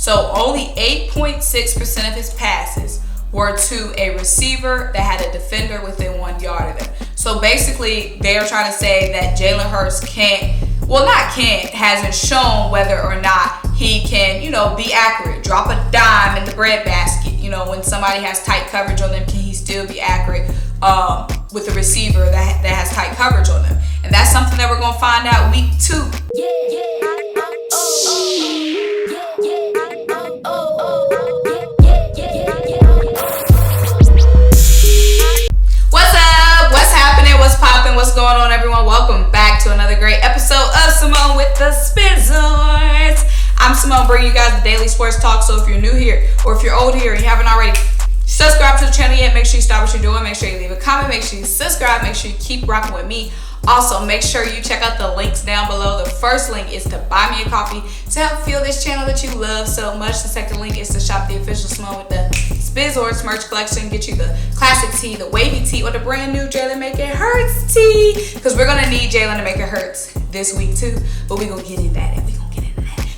So only 8.6% of his passes were to a receiver that had a defender within 1 yard of them. So basically, they are trying to say that Jalen Hurts hasn't shown whether or not he can, be accurate, drop a dime in the breadbasket. When somebody has tight coverage on them, can he still be accurate with a receiver that has tight coverage on them? And that's something that we're going to find out week 2. What's up? What's happening? What's popping? What's going on, everyone? Welcome back to another great episode of Symone with the Sports. I'm Symone, bringing you guys the daily sports talk. So if you're new here or if you're old here and you haven't already subscribed to the channel yet, make sure you stop what you're doing. Make sure you leave a comment. Make sure you subscribe. Make sure you keep rocking with me. Also, make sure you check out the links down below. The first link is to buy me a coffee to help fuel this channel that you love so much. The second link is to shop the official Symone with the Sports merch collection. Get you the classic tee, the wavy tee, or the brand new Jalen Make It Hurts tee. Because we're going to need Jalen to make it hurts this week too. But we're going to get into that.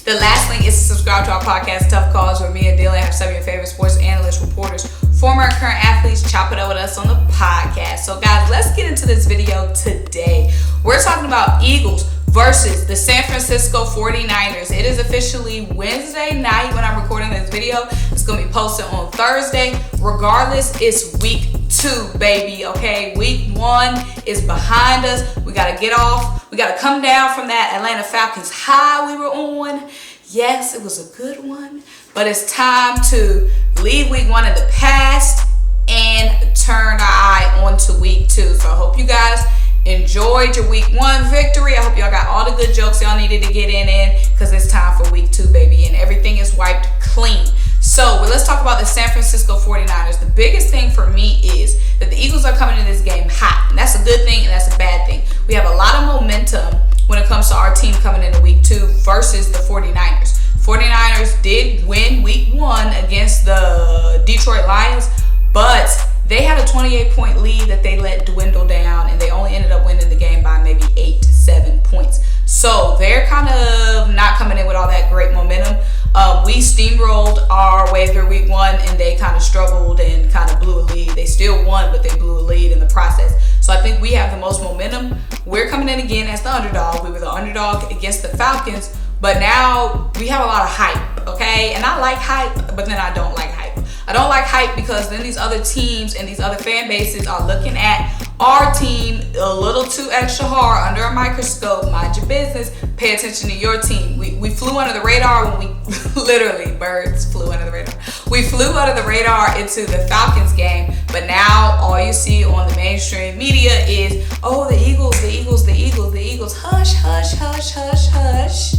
The last link is to subscribe to our podcast, Tough Calls, where me and Dylan have some of your favorite sports analysts, reporters, former and current athletes chop it up with us on the podcast. So guys, let's get into this video today. We're talking about Eagles versus the San Francisco 49ers. It is officially Wednesday night when I'm recording this video. It's going to be posted on Thursday. Regardless, it's week 2, baby, okay? Week 1 is behind us. We got to get off. We got to come down from that Atlanta Falcons high we were on. Yes, it was a good one. But it's time to leave week 1 in the past and turn our eye onto week 2. So I hope you guys enjoyed your week 1 victory. I hope y'all got all the good jokes y'all needed to get in because it's time for week 2, baby, and everything is wiped clean. So let's talk about the San Francisco 49ers. The biggest thing for me is that the Eagles are coming into this game hot, and that's a good thing and that's a bad thing. We have a lot of momentum when it comes to our team coming into week 2 versus the 49ers. 49ers did win week 1 against the Detroit Lions, but they had a 28-point lead that they let dwindle down, and they only ended up winning the game by maybe 8-7 points. So they're kind of not coming in with all that great momentum. We steamrolled our way through week 1, and they kind of struggled and kind of blew a lead. They still won, but they blew a lead in the process. So I think we have the most momentum. We're coming in again as the underdog. We were the underdog against the Falcons, but now we have a lot of hype, okay? And I like hype, but then I don't like hype. I don't like hype because then these other teams and these other fan bases are looking at our team a little too extra hard under a microscope. Mind your business. Pay attention to your team. We flew under the radar when we literally, birds flew under the radar. We flew under the radar into the Falcons game, but now all you see on the mainstream media is, oh, the Eagles, the Eagles, the Eagles, the Eagles. Hush, hush, hush, hush, hush.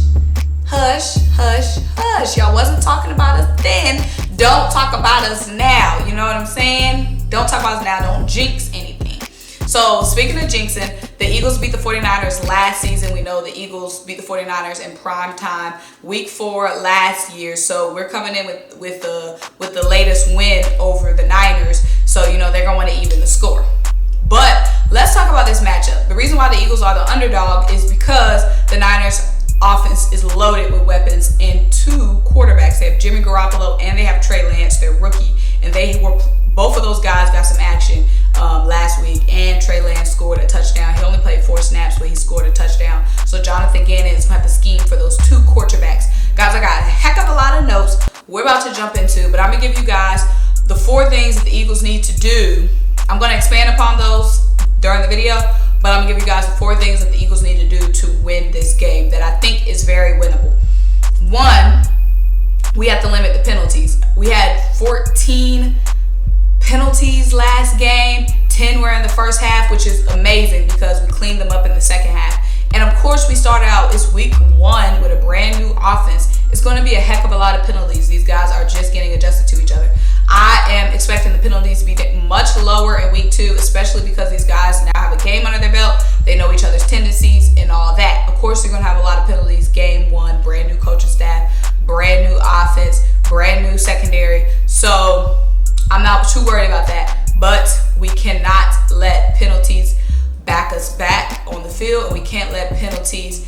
Hush, hush, hush. Y'all wasn't talking about us then. Don't talk about us now. You know what I'm saying? Don't talk about us now. Don't jinx anything. So speaking of jinxing, the Eagles beat the 49ers last season. We know the Eagles beat the 49ers in prime time, week 4 last year. So we're coming in with the latest win over the Niners. So they're gonna want to even the score. But let's talk about this matchup. The reason why the Eagles are the underdog is because the Niners offense is loaded with weapons and 2 quarterbacks. They have Jimmy Garoppolo and they have Trey Lance, their rookie, and both of those guys got some action last week, and Trey Lance scored a touchdown. He only played 4 snaps, but he scored a touchdown. So Jonathan Gannon is going to have to scheme for those 2 quarterbacks. Guys, I got a heck of a lot of notes we're about to jump into, but I'm going to give you guys the 4 things that the Eagles need to do. I'm going to expand upon those during the video, but I'm going to give you guys the 4 things that the Eagles need to do to win this game that I think is very winnable. 1, we have to limit the penalties. We had 14 penalties last game. 10 were in the first half, which is amazing because we cleaned them up in the second half. And of course, we started out this week 1 with a brand new offense. It's going to be a heck of a lot of penalties. These guys are just getting adjusted to each other. I am expecting the penalties to be much lower in week 2, especially because these guys now have a game under their belt. They know each other's tendencies and all that. Of course, you're going to have a lot of penalties. Game 1, brand new coaching staff, brand new offense, brand new secondary. So I'm not too worried about that. But we cannot let penalties back us back on the field, and we can't let penalties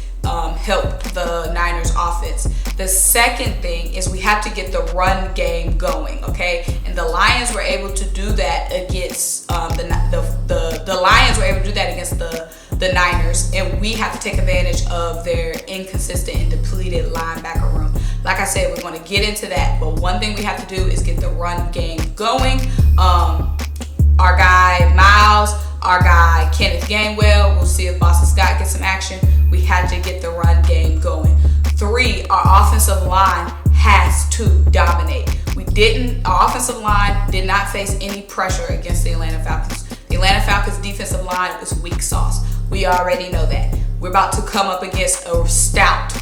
help the Niners offense. The second thing is we have to get the run game going, okay? And the Lions were able to do that against the Lions were able to do that against the Niners, and we have to take advantage of their inconsistent and depleted linebacker room. Like I said, we're going to get into that, but one thing we have to do is get the run game going. Our guy Miles, our guy Kenneth Gainwell, we'll see if Boston Scott gets some action. We had to get the run game going. 3, our offensive line has to dominate. Our offensive line did not face any pressure against the Atlanta Falcons. The Atlanta Falcons defensive line was weak sauce. We already know that. We're about to come up against a stout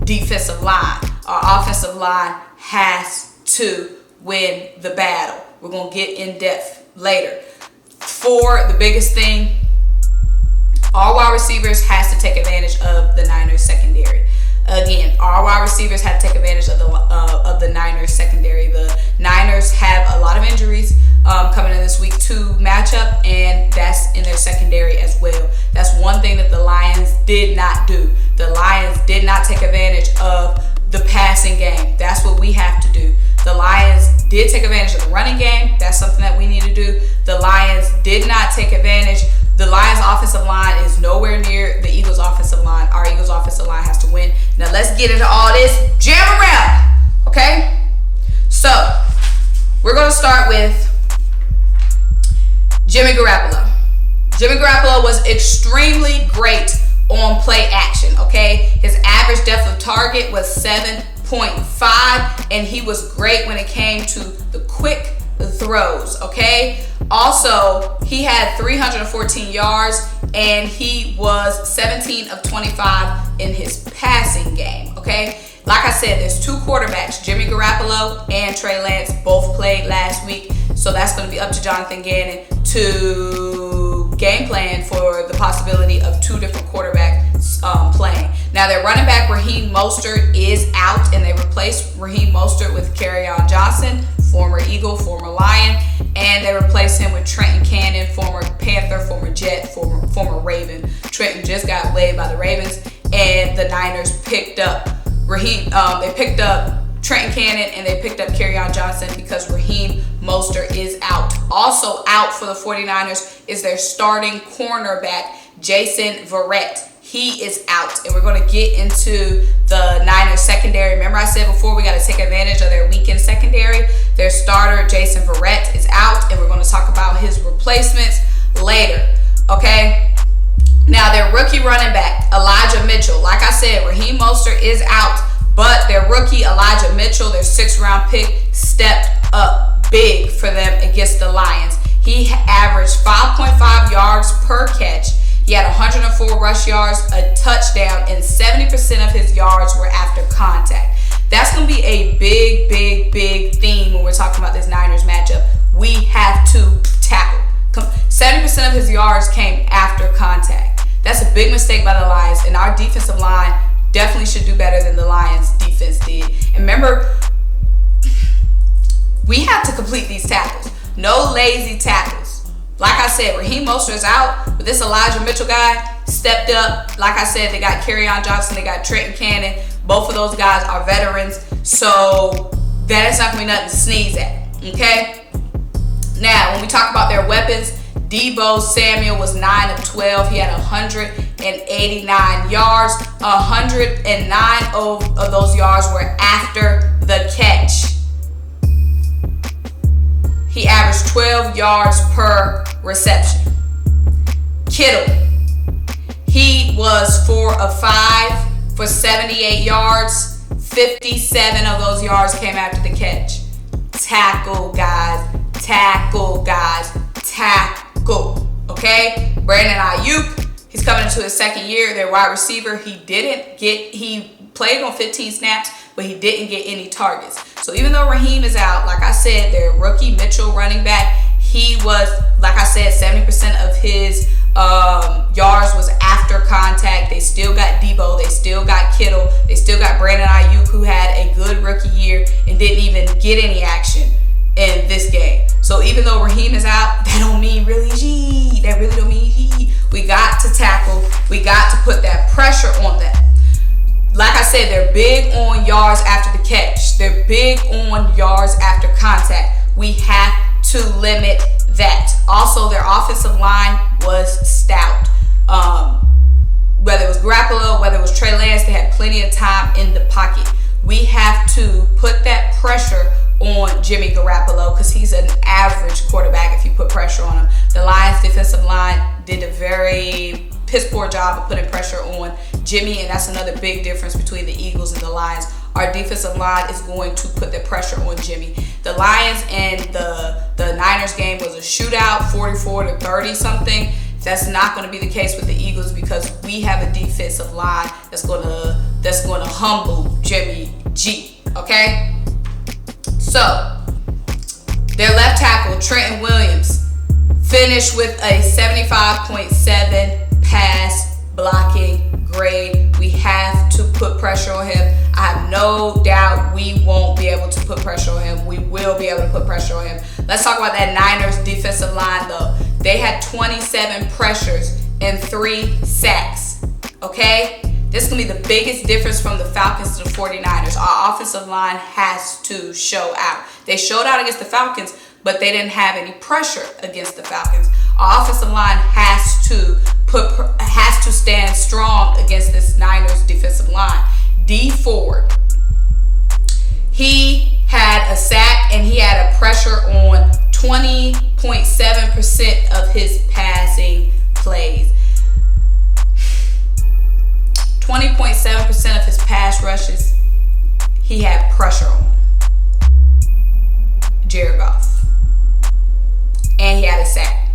defensive line. Our offensive line has to win the battle. We're going to get in depth later. 4, the biggest thing, our wide receivers has to take advantage of the Niners secondary. Again, our wide receivers have to take advantage of the Niners secondary. The Niners have a lot of injuries coming in this week 2 matchup, and that's in their secondary as well. That's one thing that the Lions did not do. The Lions did not take advantage of the passing game. That's what we have to do. The Lions did take advantage of the running game. That's something that we need to do. The Lions did not take advantage. The Lions offensive line is nowhere near the Eagles offensive line. Our Eagles offensive line has to win. Now let's get into all this jam around, okay? So we're going to start with Jimmy Garoppolo. Jimmy Garoppolo was extremely great on play action, okay? His average depth of target was 7.5, and he was great when it came to the quick throws, okay? Also, he had 314 yards, and he was 17 of 25 in his passing game, okay? Like I said, there's 2 quarterbacks, Jimmy Garoppolo and Trey Lance, both played last week, so that's going to be up to Jonathan Gannon to game plan for the possibility of 2 different quarterbacks playing. Now, their running back, Raheem Mostert, is out, and they replaced Raheem Mostert with Kerryon Johnson, former Eagle, former Lion, and they replaced him with Trenton Cannon, former Panther, former Jet, former Raven. Trenton just got waived by the Ravens, and the Niners picked up they picked up Trenton Cannon, and they picked up Kerryon Johnson because Raheem Mostert is out. Also out for the 49ers is their starting cornerback, Jason Verrett. He is out, and we're going to get into the Niners secondary. Remember I said before, we got to take advantage of their weekend secondary. Their starter, Jason Verrett, is out, and we're going to talk about his replacements later, okay? Now, their rookie running back, Elijah Mitchell. Like I said, Raheem Mostert is out, but their rookie, Elijah Mitchell, their 6th-round pick, stepped up big for them against the Lions. He averaged 5.5 yards per catch. He had 104 rush yards, a touchdown, and 70% of his yards were after contact. That's going to be a big theme when we're talking about this Niners matchup. We have to tackle. 70% of his yards came after contact. That's a big mistake by the Lions, and our defensive line definitely should do better than the Lions defense did. And remember, we have to complete these tackles. No lazy tackles. Like I said, Raheem Mostert is out, but this Elijah Mitchell guy stepped up. Like I said, they got Kerryon Johnson, they got Trenton Cannon. Both of those guys are veterans, so that is not going to be nothing to sneeze at, okay? Now, when we talk about their weapons, Deebo Samuel was 9 of 12. He had 189 yards. 109 of those yards were after the catch. He averaged 12 yards per reception. Kittle, he was 4 of 5 for 78 yards. 57 of those yards came after the catch. Tackle, guys. Tackle, guys. Tackle. Okay? Brandon Ayuk, he's coming into his 2nd year. Their wide receiver, he played on 15 snaps, but he didn't get any targets. So even though Raheem is out, like I said, their rookie Mitchell running back, he was, like I said, 70% of his yards was after contact. They still got Deebo. They still got Kittle. They still got Brandon Ayuk, who had a good rookie year and didn't even get any action in this game. So even though Raheem is out, that don't mean really That really don't mean We got to tackle. We got to put that pressure on them. like I said, they're big on yards after the catch. They're big on yards after contact. We have to limit that. Also, their offensive line was stout. Whether it was Garoppolo, whether it was Trey Lance, they had plenty of time in the pocket. We have to put that pressure on Jimmy Garoppolo because he's an average quarterback if you put pressure on him. The Lions defensive line did a very piss poor job of putting pressure on Jimmy, and that's another big difference between the Eagles and the Lions. Our defensive line is going to put the pressure on Jimmy. The Lions and the Niners game was a shootout, 44-30 something. That's not going to be the case with the Eagles because we have a defensive line that's going to humble Jimmy G. Okay? So, their left tackle, Trenton Williams, finished with a 75.7 pass blocking grade. We have to put pressure on him. I have no doubt we won't be able to put pressure on him. We will be able to put pressure on him. Let's talk about that Niners defensive line though. They had 27 pressures and 3 sacks. Okay? This is going to be the biggest difference from the Falcons to the 49ers. Our offensive line has to show out. They showed out against the Falcons, but they didn't have any pressure against the Falcons. Our offensive line has to stand strong against this Niners defensive line. D Ford, he had a sack and he had a pressure on 20.7% of his passing plays. 20.7% of his pass rushes, he had pressure on. Jared Goff. And he had a sack.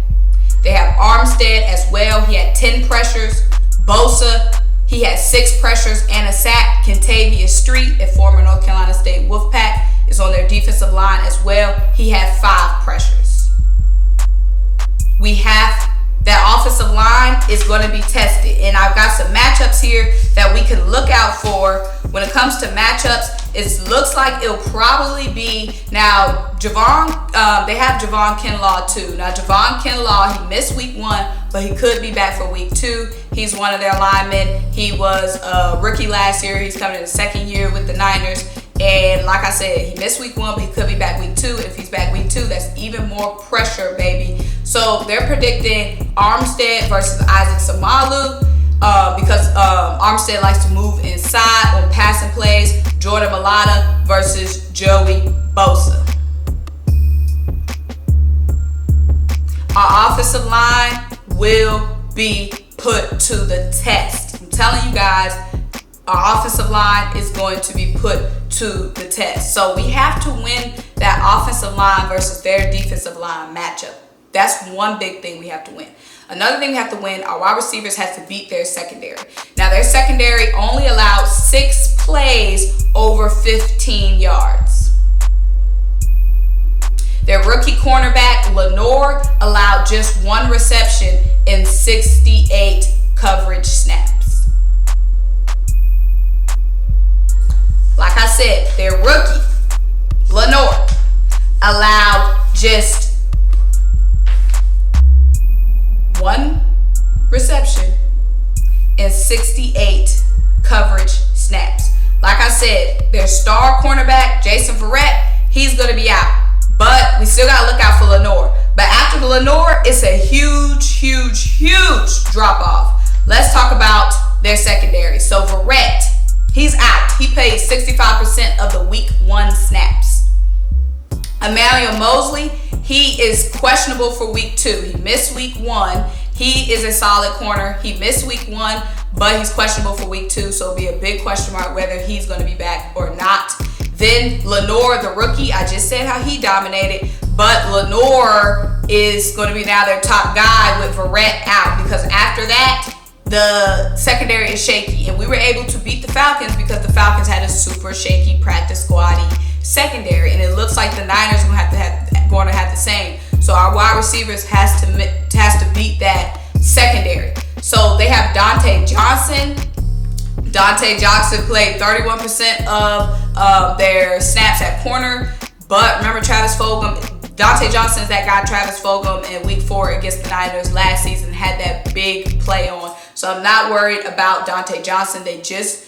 They have Armstead as well. He had 10 pressures. Bosa, he had 6 pressures and a sack. Kentavious Street, a former North Carolina State Wolfpack, is on their defensive line as well. He had 5 pressures. We have that offensive line is going to be tested. And I've got some matchups here that we can look out for. When it comes to matchups, it looks like it'll probably be, now, they have Javon Kinlaw too. Now, Javon Kinlaw, he missed week 1, but he could be back for week 2. He's one of their linemen. He was a rookie last year. He's coming in his 2nd year with the Niners. And like I said, he missed week 1, but he could be back week 2. If he's back week 2, that's even more pressure, baby. So they're predicting Armstead versus Isaac Samalu because Armstead likes to move inside on passing plays. Jordan Mailata versus Joey Bosa. Our offensive line will be put to the test. I'm telling you guys, our offensive line is going to be put to the test. So we have to win that offensive line versus their defensive line matchup. That's one big thing we have to win. Another thing we have to win, our wide receivers have to beat their secondary. Now, their secondary only allowed 6 plays over 15 yards. Their rookie cornerback, Lenore, allowed just 1 reception in 68 coverage snaps. Like I said, their rookie, Lenore, allowed just 1 reception and 68 coverage snaps. Like I said, their star cornerback, Jason Verrett, he's going to be out. But we still got to look out for Lenore. But after the Lenore, it's a huge, huge, huge drop-off. Let's talk about their secondary. So Verrett, he's out. He played 65% of the week 1 snaps. Emmanuel Mosley, he is questionable for week 2. He missed week 1. He is a solid corner. He missed week 1, but he's questionable for week 2. So it'll be a big question mark whether he's going to be back or not. Then Lenore, the rookie, I just said how he dominated, but Lenore is going to be now their top guy with Verrett out because after that, the secondary is shaky. And we were able to beat the Falcons because the Falcons had a super shaky practice squad-y secondary, and it looks like the Niners are going to have the same. So our wide receivers has to beat that secondary. So they have Dante Johnson. Dante Johnson played 31% of their snaps at corner, but remember Travis Fulgham. Dante Johnson is that guy, Travis Fulgham, in week 4 against the Niners last season had that big play on. So I'm not worried about Dante Johnson. They just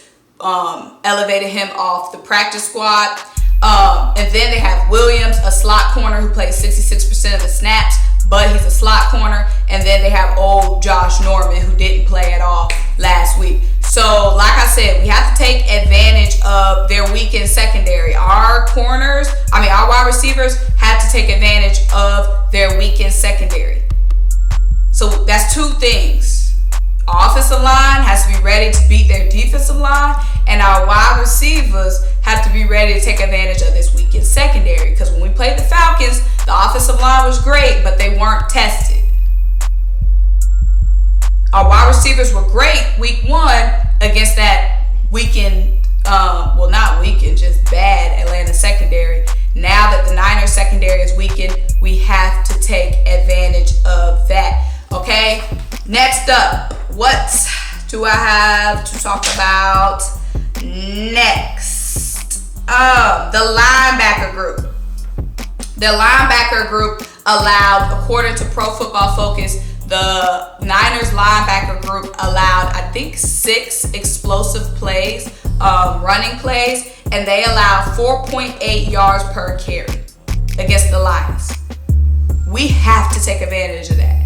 elevated him off the practice squad. And then they have Williams, a slot corner who plays 66% of the snaps, but he's a slot corner. And then they have old Josh Norman, who didn't play at all last week. So, like I said, we have to take advantage of their weakened secondary. Our wide receivers have to take advantage of their weakened secondary. So that's two things. Our offensive line has to be ready to beat their defensive line, and our wide receivers have to be ready to take advantage of this weakened secondary. Because when we played the Falcons, the offensive line was great, but they weren't tested. Our wide receivers were great week 1 against that weakened, not weakened, just bad Atlanta secondary. Now that the Niners secondary is weakened, we have to take advantage of that. Okay, next up, what do I have to talk about next? The linebacker group. The linebacker group allowed, according to Pro Football Focus, the Niners linebacker group allowed, I think, 6 explosive plays, running plays, and they allowed 4.8 yards per carry against the Lions. We have to take advantage of that.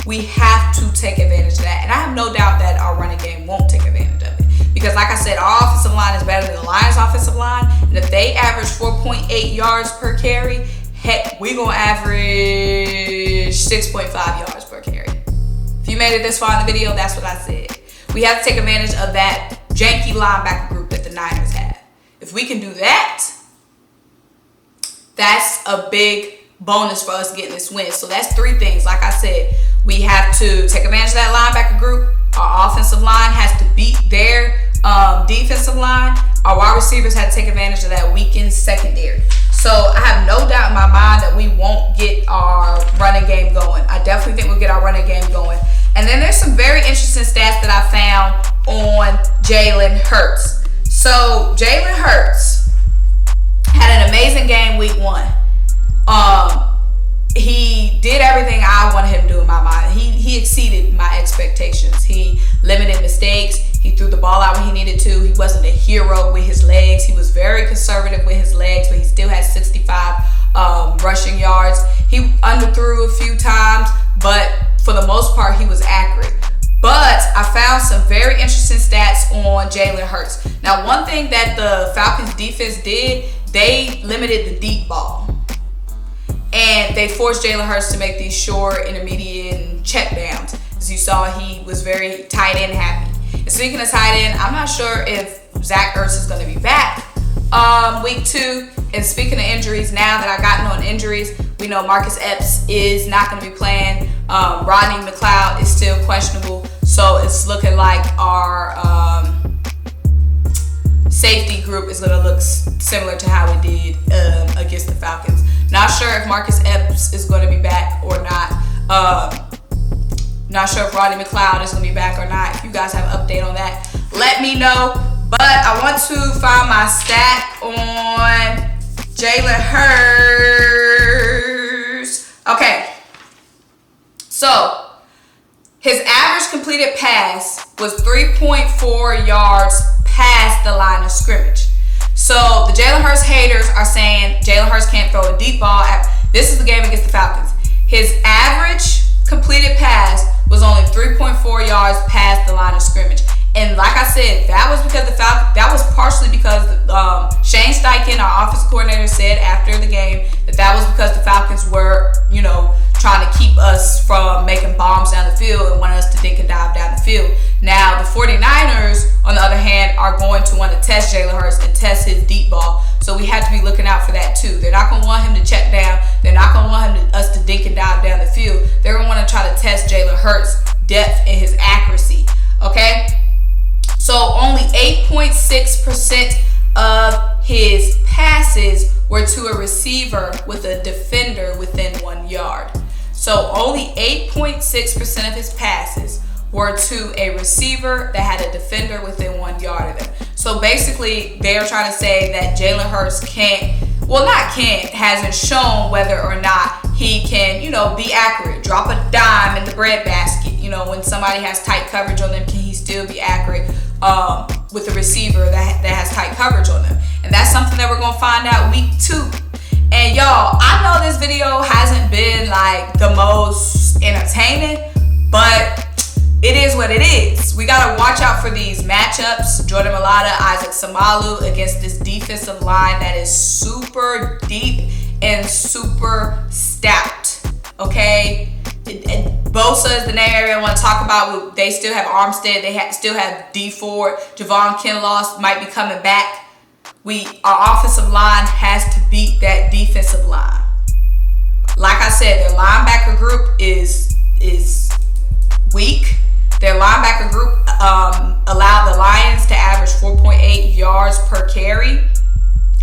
We have to take advantage of that. And I have no doubt that our running game won't take advantage of it. Because like I said, our offensive line is better than the Lions' offensive line. And if they average 4.8 yards per carry, heck, we're going to average 6.5 yards per carry. If you made it this far in the video, that's what I said. We have to take advantage of that janky linebacker group that the Niners have. If we can do that, that's a big bonus for us getting this win. So that's 3 things. Like I said, we have to take advantage of that linebacker group. Our offensive line has to beat their defensive line. Our wide receivers have to take advantage of that weakened secondary. So I have no doubt in my mind that we won't get our running game going. I definitely think we'll get our running game going. And then there's some very interesting stats that I found on Jalen Hurts. So Jalen Hurts had an amazing game week 1. He did everything I wanted him to do in my mind. He exceeded my expectations. He limited mistakes. He threw the ball out when he needed to. He wasn't a hero with his legs. He was very conservative with his legs, but he still had 65 rushing yards. He underthrew a few times, but for the most part, he was accurate. But I found some very interesting stats on Jalen Hurts. Now, one thing that the Falcons defense did, they limited the deep ball. And they forced Jalen Hurts to make these short, intermediate, and check downs. As you saw, he was very tight end happy. And speaking of tight end, I'm not sure if Zach Ertz is going to be back week 2. And speaking of injuries, now that I've gotten on injuries, we know Marcus Epps is not going to be playing. Rodney McLeod is still questionable. So it's looking like our safety group is going to look similar to how we did against the Falcons. Not sure if Marcus Epps is going to be back or not. Not sure if Rodney McLeod is going to be back or not. If you guys have an update on that, let me know. But I want to find my stat on Jalen Hurts. Okay. So, his average completed pass was 3.4 yards past the line of scrimmage. So the Jalen Hurts haters are saying Jalen Hurts can't throw a deep ball. This is the game against the Falcons. His average completed pass was only 3.4 yards past the line of scrimmage. And like I said, that was because that was partially because Shane Steichen, our offensive coordinator, said after the game that was because the Falcons were, trying to keep us from making bombs down the field and wanted us to dink and dive down the field. Now, the 49ers, on the other hand, are going to want to test Jalen Hurts and test his deep ball. So we have to be looking out for that too. They're not going to want him to check down. They're not going to want us to dink and dive down the field. They're going to want to try to test Jalen Hurts' depth and his accuracy. Okay? So only 8.6% of his passes were to a receiver with a defender within 1 yard. So only 8.6% of his passes were to a receiver that had a defender within 1 yard of them. So basically, they are trying to say that Jalen Hurts hasn't shown whether or not he can, be accurate. Drop a dime in the breadbasket. When somebody has tight coverage on them, can he still be accurate? with a receiver that has tight coverage on them. And that's something that we're gonna find out week 2. And y'all, I know this video hasn't been like the most entertaining, but it is what it is. We gotta watch out for these matchups. Jordan Mailata, Isaac Seumalo against this defensive line that is super deep and super stout. Okay, and Bosa is the name everyone want to talk about. They still have Armstead. They still have D Ford. Javon Kinlaw might be coming back. Our offensive line has to beat that defensive line. Like I said, their linebacker group is weak. Their linebacker group allowed the Lions to average 4.8 yards per carry.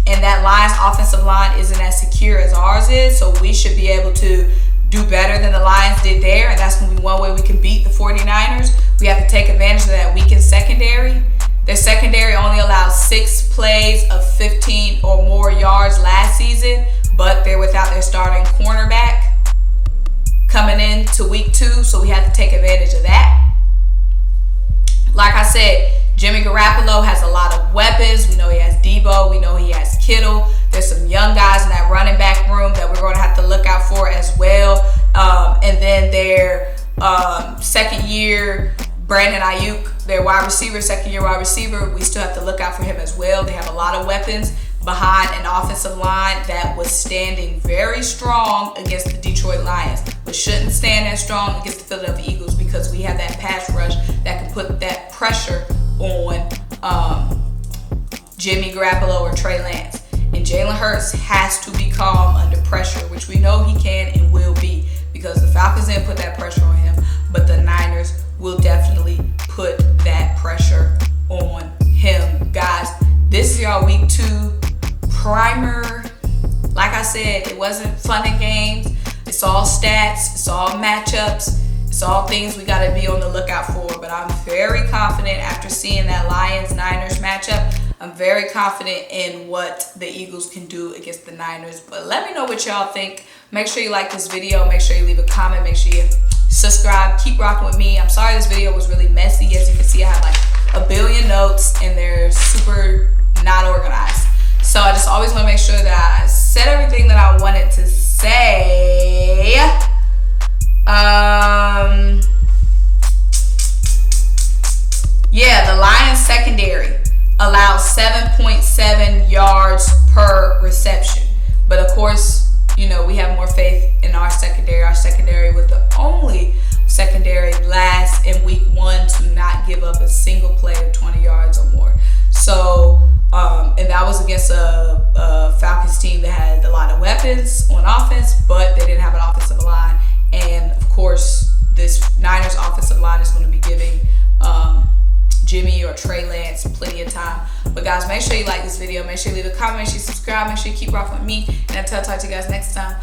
And that Lions offensive line isn't as secure as ours is. So we should be able to do better than the Lions did there. And that's going to be one way we can beat the 49ers. We have to take advantage of that weakened secondary. Their secondary only allowed 6 plays of 15 or more yards last season. But they're without their starting cornerback coming into week 2. So we have to take advantage of that. Like I said, Jimmy Garoppolo has a lot of weapons. We know he has Debo. We know he has Kittle. There's some young guys in that running back room that we're going to have to look out for as well. And then their second year, Brandon Ayuk, their wide receiver, second year wide receiver, we still have to look out for him as well. They have a lot of weapons behind an offensive line that was standing very strong against the Detroit Lions, but shouldn't stand as strong against the Philadelphia Eagles because we have that pass rush that can put that pressure on Jimmy Garoppolo or Trey Lance. And Jalen Hurts has to be calm under pressure, which we know he can and will be, because the Falcons didn't put that pressure on him, but the Niners will definitely put that pressure on him. Guys, this is your week 2 primer. Like I said, it wasn't fun and games. It's all stats, it's all matchups, it's all things we got to be on the lookout for. But I'm very confident after seeing that Lions-Niners matchup. I'm very confident in what the Eagles can do against the Niners. But let me know what y'all think. Make sure you like this video. Make sure you leave a comment. Make sure you subscribe. Keep rocking with me. I'm sorry this video was really messy. As you can see, I have like a billion notes and they're super not organized. So I just always want to make sure that I said everything that I wanted to say. Yeah, the Lions secondary allowed 7.7 yards per reception. But of course, you know, we have more faith in our secondary. Our secondary was the only secondary last in week 1 to not give up a single play of 20 yards or more. So, and that was against a Falcons team that had a lot of weapons on offense, but they didn't have an offensive line. And of course, this Niners offensive line is going to be giving Jimmy or Trey Lance plenty of time. But guys, make sure you like this video. Make sure you leave a comment. Make sure you subscribe. Make sure you keep rocking with me. And until I talk to you guys next time.